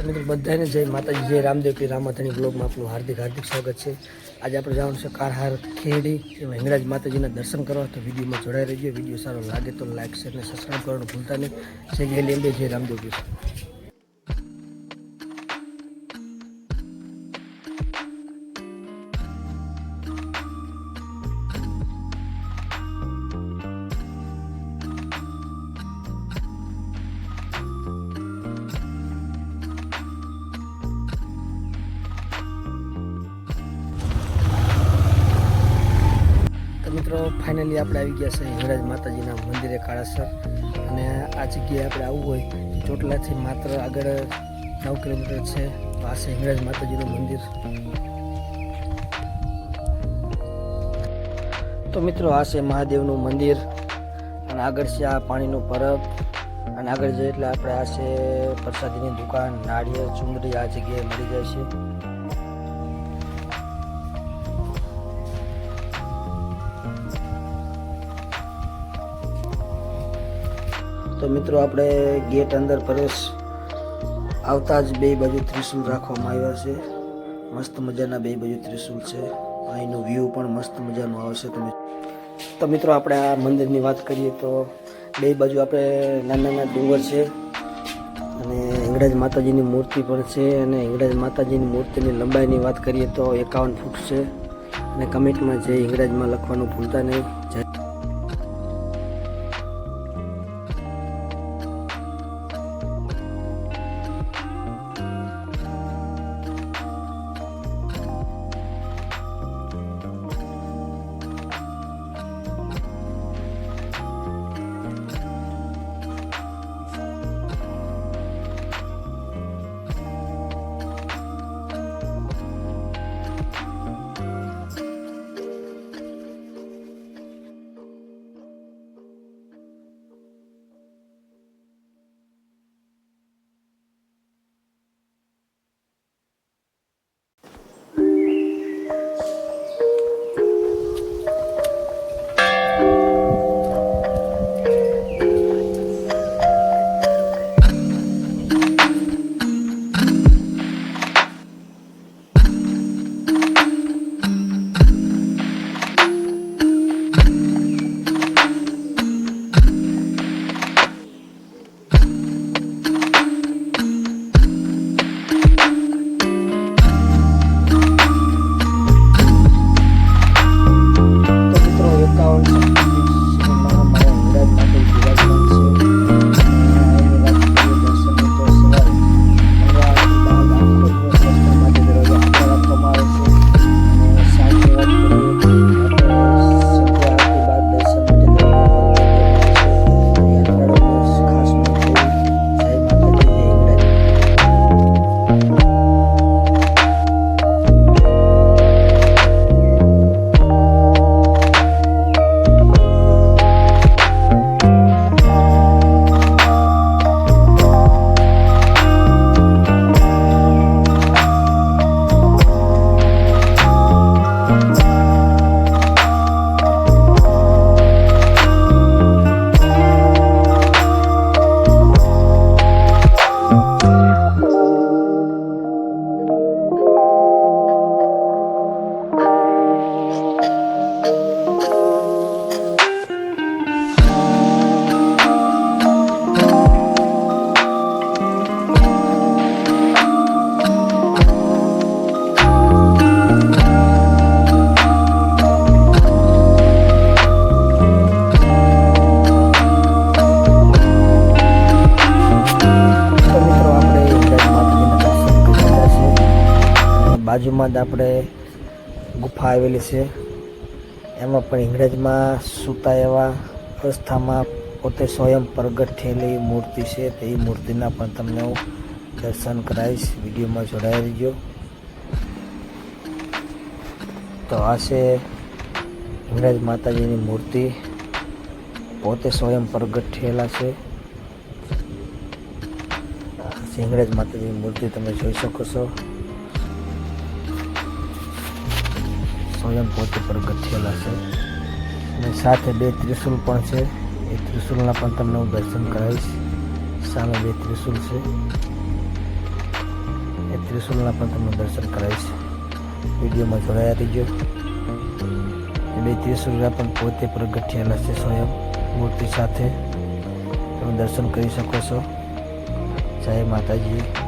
મિત્રો બધાને જય માતાજી, જય રામદેવ પીર રામાધણી બ્લોગમાં આપનું હાર્દિક સ્વાગત છે। આજે આપણે જવાનું છે કારહાર ખેડી એમાં હિંગળાજ માતાજીના દર્શન કરવા। તો વિડીયોમાં જોડાઈ રહેજો। વિડીયો સારો લાગે તો લાઈક શેર અને સબસ્ક્રાઈબ કરવાનું ભૂલતા નહીં। જય લેમ્બે, જય રામદેવ પીર। મિત્રો ફાઇનલી આપણે આવી ગયા છે હિંગળાજ માતાજીના મંદિરે કાળાસર। અને આ જગ્યાએ આપણે આવવું હોય ચોટલાથી માત્ર આગળ 9 કિલોમીટર છે। તો આ છે હિંગળાજ માતાજીનું મંદિર। તો મિત્રો આ છે મહાદેવનું મંદિર અને આગળ છે આ પાણીનું પરબ અને આગળ જઈએ એટલે આપણે આ છે પ્રસાદીની દુકાન, નાળિયેર, ચુંદડી આ જગ્યાએ મળી જાય છે। તો મિત્રો આપણે ગેટ અંદર પ્રવેશ આવતા જ બે બાજુ ત્રિશુલ રાખવામાં આવ્યા છે। મસ્ત મજાના બે બાજુ ત્રિશુલ છે। અહીંનું વ્યૂ પણ મસ્ત મજાનું આવશે। તો મિત્રો આપણે આ મંદિરની વાત કરીએ તો બે બાજુ આપણે નાના ડુંગર છે અને હિંગળાજ માતાજીની મૂર્તિ પણ છે। અને હિંગળાજ માતાજીની મૂર્તિની લંબાઈની વાત કરીએ તો 51 ફૂટ છે। અને કમેન્ટમાં જય હિંગળાજમાં લખવાનું ભૂલતા નહીં। બાજુમાં જ આપણે ગુફા આવેલી છે। એમાં પણ હિંગળાજમાં સૂતા એવા અવસ્થામાં પોતે સ્વયં પ્રગટ થયેલી મૂર્તિ છે। તો એ મૂર્તિના પણ તમને હું દર્શન કરાવીશ। વિડીયોમાં જોડાઈ રહેજો। તો આ છે હિંગળાજ માતાજીની મૂર્તિ, પોતે સ્વયં પ્રગટ થયેલા છે। હિંગળાજ માતાજીની મૂર્તિ તમે જોઈ શકો છો, સ્વયં પોતે પ્રગટ થયેલા છે। અને સાથે 2 ત્રિશુલ પણ છે। એ ત્રિશુલના પણ તમને હું દર્શન કરાવીશ। સામે 2 ત્રિશુલ છે। ત્રિશુલના પણ તમને દર્શન કરાવીશ. વિડીયોમાં જોડાયા રહીજો. એ બે ત્રિશુલ પણ પોતે પ્રગટ થયેલા છે સ્વયં મૂર્તિ સાથે. તમે દર્શન કરી શકો છો. જય માતાજી.